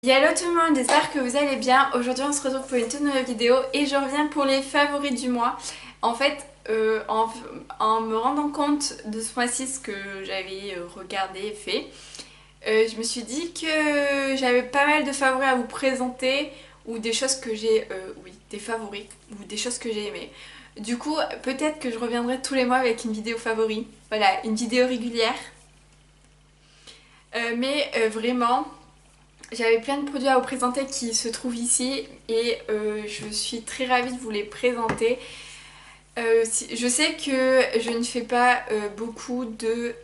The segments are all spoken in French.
Hello tout le monde, j'espère que vous allez bien. Aujourd'hui on se retrouve pour une toute nouvelle vidéo et je reviens pour les favoris du mois. En fait, en me rendant compte de ce mois-ci ce que j'avais regardé et fait, je me suis dit que j'avais pas mal de favoris à vous présenter ou des choses que j'ai, oui, des favoris ou des choses que j'ai aimées. Du coup, peut-être que je reviendrai tous les mois avec une vidéo favori, voilà, une vidéo régulière. Mais vraiment... J'avais plein de produits à vous présenter qui se trouvent ici et je suis très ravie de vous les présenter. Je sais que je ne fais pas beaucoup de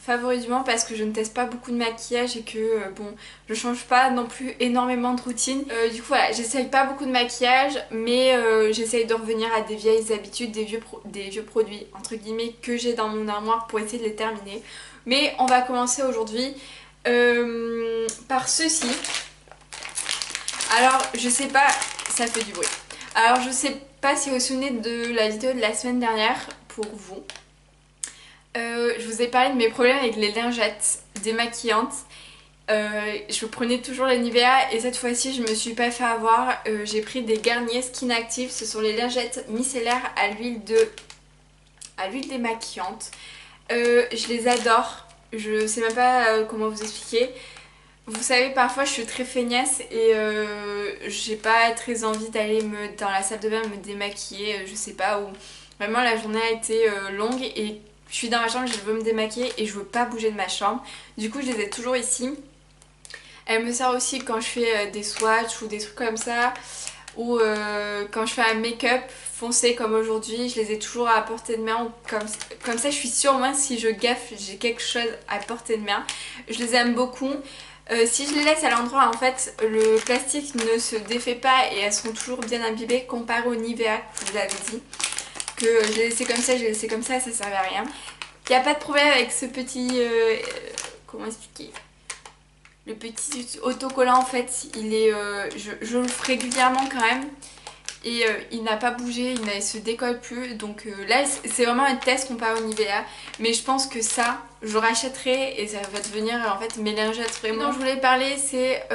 favoris du mois parce que je ne teste pas beaucoup de maquillage et que bon, je change pas non plus énormément de routine. Du coup voilà, j'essaye pas beaucoup de maquillage mais j'essaye de revenir à des vieilles habitudes, des vieux produits entre guillemets que j'ai dans mon armoire pour essayer de les terminer. Mais on va commencer aujourd'hui par ceci. Alors je sais pas, ça fait du bruit. Alors je sais pas si vous vous souvenez de la vidéo de la semaine dernière pour vous. Je vous ai parlé de mes problèmes avec les lingettes démaquillantes. Je prenais toujours les Nivea et cette fois-ci je me suis pas fait avoir. J'ai pris des Garnier Skin Active. Ce sont les lingettes micellaires à l'huile démaquillante. Je les adore. Je sais même pas comment vous expliquer. Vous savez, parfois je suis très feignasse et j'ai pas très envie d'aller dans la salle de bain me démaquiller, je sais pas, ou vraiment la journée a été longue et je suis dans ma chambre, je veux me démaquiller et je veux pas bouger de ma chambre. Du coup je les ai toujours ici. Elle me sert aussi quand je fais des swatchs ou des trucs comme ça, ou quand je fais un make-up foncé comme aujourd'hui, je les ai toujours à portée de main. Comme ça je suis sûre, moi si je gaffe, j'ai quelque chose à portée de main. Je les aime beaucoup. Si je les laisse à l'endroit, en fait, le plastique ne se défait pas et elles sont toujours bien imbibées comparé au Nivea, je vous avais dit. Que je l'ai laissé comme ça, je l'ai laissé comme ça servait à rien. Il n'y a pas de problème avec ce petit... comment expliquer? Le petit autocollant, en fait, il est, je le ferai régulièrement quand même. Et il n'a pas bougé, il ne se décolle plus. Donc là, c'est vraiment un test comparé au Nivea. Mais je pense que ça, je rachèterai et ça va devenir en fait mes lingettes vraiment. Ce dont je voulais parler, c'est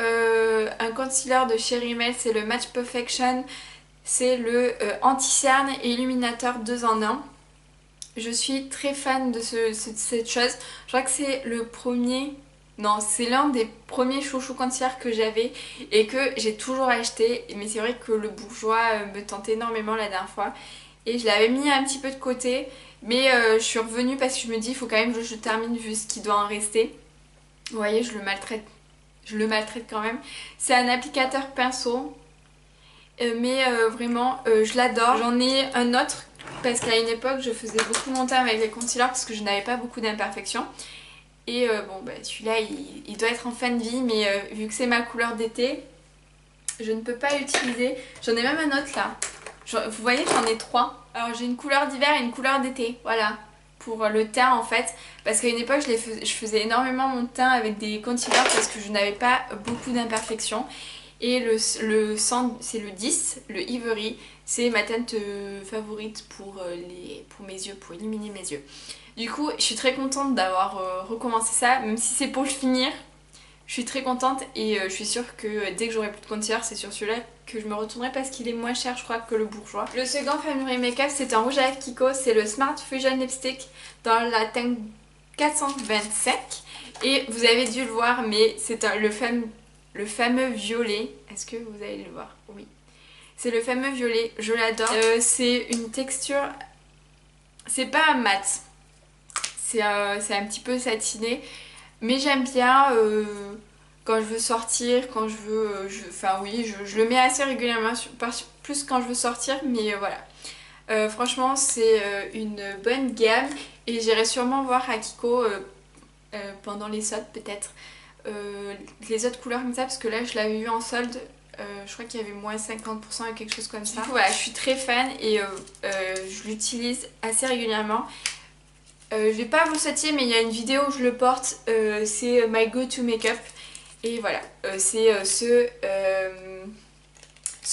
un concealer de chez Rimmel, c'est le Match Perfection. C'est le anti-cerne et illuminateur 2 en 1. Je suis très fan de cette chose. Je crois que c'est le premier... Non, c'est l'un des premiers chouchous concealer que j'avais et que j'ai toujours acheté. Mais c'est vrai que le bourgeois me tentait énormément la dernière fois. Et je l'avais mis un petit peu de côté. Mais je suis revenue parce que je me dis il faut quand même que je termine vu ce qui doit en rester. Vous voyez, je le maltraite. Je le maltraite quand même. C'est un applicateur pinceau. Mais vraiment, je l'adore. J'en ai un autre parce qu'à une époque, je faisais beaucoup mon temps avec les concealers parce que je n'avais pas beaucoup d'imperfections. Et bon bah celui-là il doit être en fin de vie mais vu que c'est ma couleur d'été, je ne peux pas l'utiliser. J'en ai même un autre là. Vous voyez j'en ai trois. Alors j'ai une couleur d'hiver et une couleur d'été, voilà. Pour le teint en fait. Parce qu'à une époque je faisais énormément mon teint avec des concealers parce que je n'avais pas beaucoup d'imperfections. Et le 100, c'est le 10, le Ivory, c'est ma teinte favorite pour mes yeux, pour illuminer mes yeux. Du coup, je suis très contente d'avoir recommencé ça, même si c'est pour le finir. Je suis très contente et je suis sûre que dès que j'aurai plus de concealer, c'est sur celui-là que je me retournerai parce qu'il est moins cher, je crois, que le bourgeois. Le second Family Makeup, c'est un rouge à lèvres Kiko, c'est le Smart Fusion Lipstick dans la teinte 425. Et vous avez dû le voir, mais c'est le fameux violet. Est-ce que vous allez le voir? Oui. C'est le fameux violet, je l'adore. C'est une texture... C'est pas un mat. C'est un petit peu satiné. Mais j'aime bien quand je veux sortir, quand je veux... Enfin oui, je le mets assez régulièrement, plus quand je veux sortir, mais voilà. Franchement, c'est une bonne gamme. Et j'irai sûrement voir à Kiko pendant les soldes peut-être. Les autres couleurs comme ça parce que là je l'avais eu en solde, je crois qu'il y avait moins 50% ou quelque chose comme ça. Du coup voilà, je suis très fan et je l'utilise assez régulièrement. Je vais pas vous le sortir mais il y a une vidéo où je le porte, c'est My Go To Makeup et voilà, c'est ce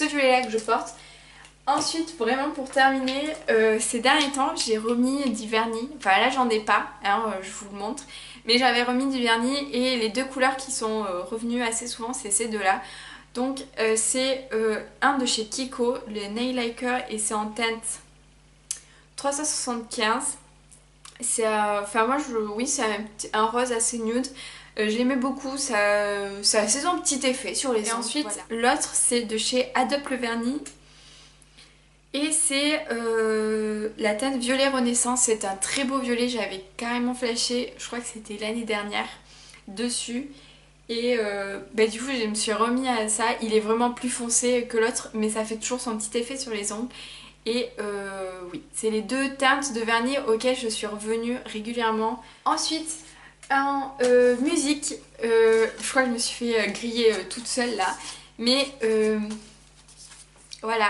violet là que je porte. Ensuite, vraiment pour terminer, ces derniers temps j'ai remis du vernis, enfin là j'en ai pas, hein, je vous le montre. mais j'avais remis du vernis et les deux couleurs qui sont revenues assez souvent c'est ces deux là. Donc c'est un de chez Kiko, le Nail Liker, et c'est en teinte 375. C'est enfin moi oui c'est un rose assez nude. Je l'aimais beaucoup, ça a son petit effet sur les ongles. Et ensuite voilà. L'autre c'est de chez Adopt le vernis. Et c'est la teinte violet renaissance, c'est un très beau violet, j'avais carrément flashé, je crois que c'était l'année dernière, dessus. Et du coup je me suis remis à ça, il est vraiment plus foncé que l'autre, mais ça fait toujours son petit effet sur les ongles. Et oui, c'est les deux teintes de vernis auxquelles je suis revenue régulièrement. Ensuite, en musique, je crois que je me suis fait griller toute seule là, mais voilà.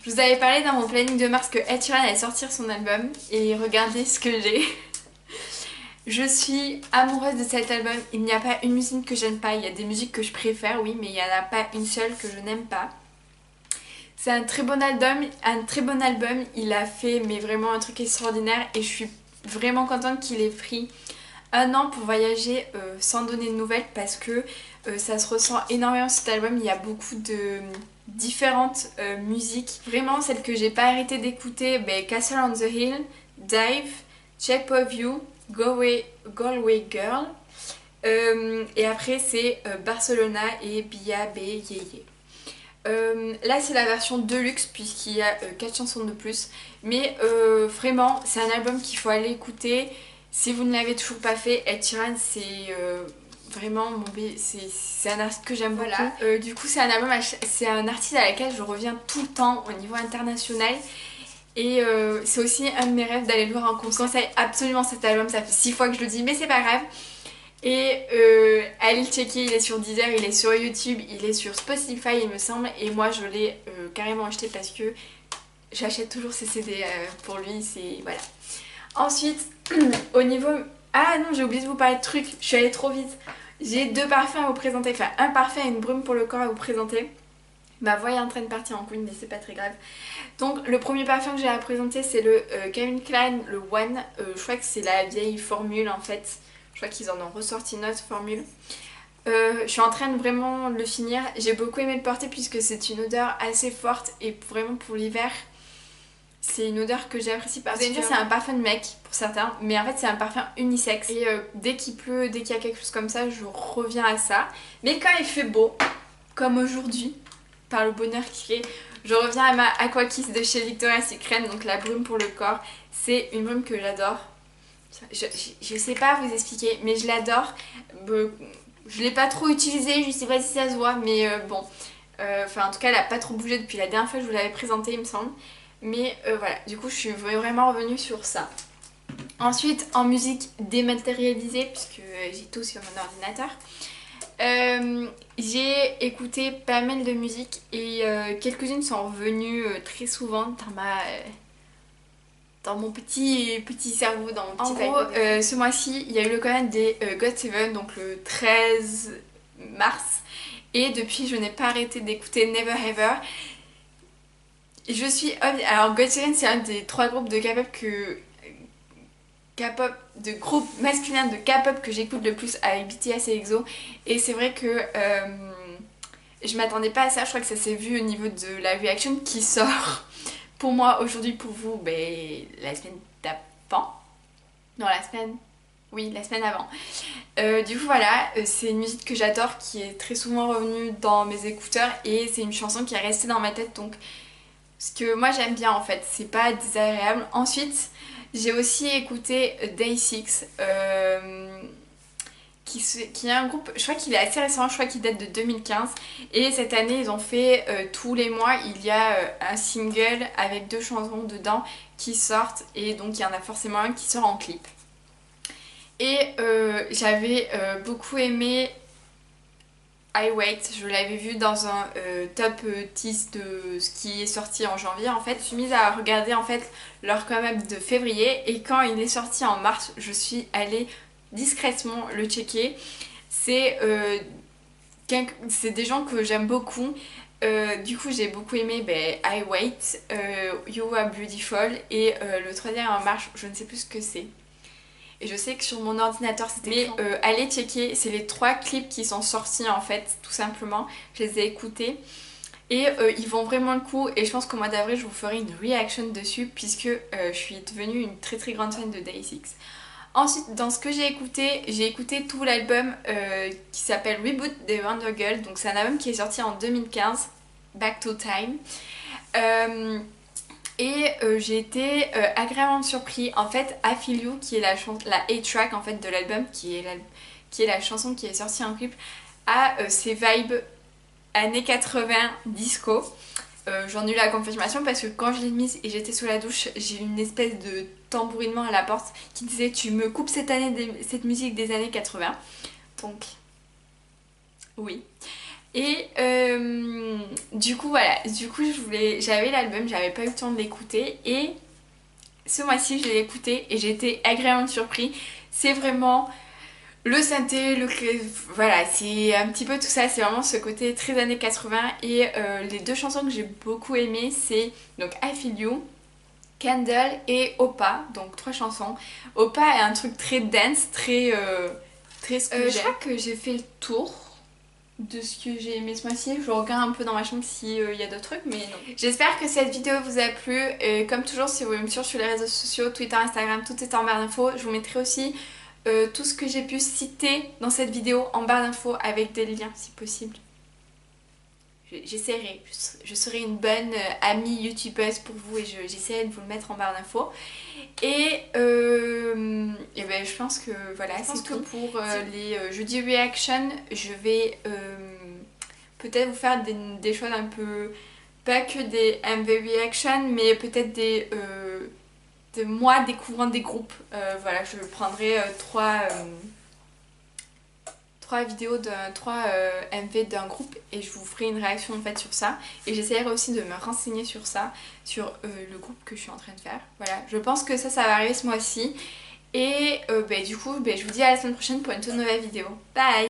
Je vous avais parlé dans mon planning de mars que Ed Sheeran allait sortir son album et regardez ce que j'ai. Je suis amoureuse de cet album, il n'y a pas une musique que j'aime pas, il y a des musiques que je préfère oui, mais il n'y en a pas une seule que je n'aime pas. C'est un très bon album, il a fait mais vraiment un truc extraordinaire et je suis vraiment contente qu'il ait pris un an pour voyager sans donner de nouvelles parce que ça se ressent énormément sur cet album, il y a beaucoup de différentes musiques. Vraiment celles que j'ai pas arrêté d'écouter, Castle on the Hill, Dive, Shape of You, Galway Girl et après c'est Barcelona et Bia B Yeye. Là c'est la version deluxe puisqu'il y a 4 chansons de plus, mais vraiment c'est un album qu'il faut aller écouter si vous ne l'avez toujours pas fait. Ed Sheeran c'est vraiment c'est un artiste que j'aime beaucoup. Voilà. Du coup c'est un artiste à laquelle je reviens tout le temps au niveau international et c'est aussi un de mes rêves d'aller le voir en concert. Je conseille absolument cet album, ça fait 6 fois que je le dis mais c'est pas grave. Et allez le checker, il est sur Deezer, il est sur YouTube, il est sur Spotify il me semble. Et moi je l'ai carrément acheté parce que j'achète toujours ses CD pour lui, c'est voilà. Ensuite, au niveau... Ah non, j'ai oublié de vous parler de trucs, je suis allée trop vite. J'ai 2 parfums à vous présenter, enfin un parfum et une brume pour le corps à vous présenter. Ma voix est en train de partir en couille mais c'est pas très grave. Donc le premier parfum que j'ai à présenter c'est le Calvin Klein, le One. Je crois que c'est la vieille formule en fait. Je crois qu'ils en ont ressorti une autre formule. Je suis en train de vraiment le finir. J'ai beaucoup aimé le porter puisque c'est une odeur assez forte et vraiment pour l'hiver. C'est une odeur que j'apprécie particulièrement. Vous allez me dire c'est un parfum de mec pour certains, mais en fait c'est un parfum unisexe. Et dès qu'il pleut, dès qu'il y a quelque chose comme ça, je reviens à ça. Mais quand il fait beau, comme aujourd'hui, par le bonheur qu'il fait, je reviens à ma Aqua Kiss de chez Victoria's Secret, donc la brume pour le corps. C'est une brume que j'adore. Je sais pas vous expliquer, mais je l'adore. Je l'ai pas trop utilisée, je sais pas si ça se voit, mais bon. Enfin, en tout cas, elle a pas trop bougé depuis la dernière fois que je vous l'avais présentée, il me semble. Mais voilà, du coup, je suis vraiment revenue sur ça. Ensuite, en musique dématérialisée, puisque j'ai tout sur mon ordinateur, j'ai écouté pas mal de musique et quelques-unes sont revenues très souvent dans mon petit cerveau, dans mon petit papier. En gros, ce mois-ci, il y a eu le concert des GOT7, donc le 13 mars. Et depuis, je n'ai pas arrêté d'écouter Never Ever. Je suis... Alors, GOT7, c'est un des 3 groupes de K-pop, de groupes masculins de K-pop que j'écoute le plus avec BTS et EXO. Et c'est vrai que je m'attendais pas à ça. Je crois que ça s'est vu au niveau de la reaction qui sort... Pour moi, aujourd'hui, pour vous, la semaine d'avant. Non, la semaine... Oui, la semaine avant. Du coup, voilà, c'est une musique que j'adore, qui est très souvent revenue dans mes écouteurs. Et c'est une chanson qui est restée dans ma tête, donc... Ce que moi, j'aime bien, en fait. C'est pas désagréable. Ensuite, j'ai aussi écouté Day6. Qui est un groupe, je crois qu'il est assez récent, je crois qu'il date de 2015 et cette année ils ont fait tous les mois il y a un single avec 2 chansons dedans qui sortent et donc il y en a forcément un qui sort en clip. Et j'avais beaucoup aimé I Wait, je l'avais vu dans un top 10 de ce qui est sorti en janvier en fait. Je suis mise à regarder en fait leur come-up de février et quand il est sorti en mars je suis allée discrètement le checker. C'est des gens que j'aime beaucoup. Du coup j'ai beaucoup aimé I Wait, You Are Beautiful et le troisième en marche, je ne sais plus ce que c'est. et je sais que sur mon ordinateur c'était mais allez checker, c'est les 3 clips qui sont sortis en fait, tout simplement. Je les ai écoutés et ils vont vraiment le coup, et je pense qu'au mois d'avril je vous ferai une reaction dessus puisque je suis devenue une très très grande fan de Day6. Ensuite, dans ce que j'ai écouté tout l'album qui s'appelle Reboot des Wonder Girls. Donc c'est un album qui est sorti en 2015, Back to Time. J'ai été agréablement surpris. En fait, I Feel You, qui est la A-track en fait de l'album, qui est la chanson qui est sortie en clip, a ses vibes années 80 disco. J'en ai eu la confirmation parce que quand je l'ai mise et j'étais sous la douche, j'ai eu une espèce de tambourinement à la porte qui disait tu me coupes cette musique des années 80. Donc oui. Et du coup voilà, j'avais l'album, j'avais pas eu le temps de l'écouter et ce mois-ci je l'ai écouté et j'ai été agréablement surpris. C'est vraiment le synthé, voilà, c'est un petit peu tout ça, c'est vraiment ce côté très années 80 et les 2 chansons que j'ai beaucoup aimées c'est donc I Feel You, Candle et Oppa, donc 3 chansons. Oppa est un truc très dance, très je crois que j'ai fait le tour de ce que j'ai aimé ce mois-ci. Je regarde un peu dans ma chambre s'il y a d'autres trucs, mais non. J'espère que cette vidéo vous a plu. Comme toujours, si vous voulez me suivre sur les réseaux sociaux, Twitter, Instagram, tout est en barre d'infos. Je vous mettrai aussi tout ce que j'ai pu citer dans cette vidéo en barre d'infos avec des liens si possible. J'essaierai, je serai une bonne amie youtubeuse pour vous et j'essaierai de vous le mettre en barre d'infos. Et ben, je pense que voilà, c'est tout pour les jeudi reaction. Je vais peut-être vous faire des choses un peu, pas que des MV reaction, mais peut-être de moi découvrant des groupes. Voilà, je prendrai 3 vidéos, 3 MV d'un groupe et je vous ferai une réaction en fait sur ça. Et j'essaierai aussi de me renseigner sur ça, sur le groupe que je suis en train de faire. Voilà, je pense que ça va arriver ce mois-ci. Et du coup, je vous dis à la semaine prochaine pour une toute nouvelle vidéo. Bye!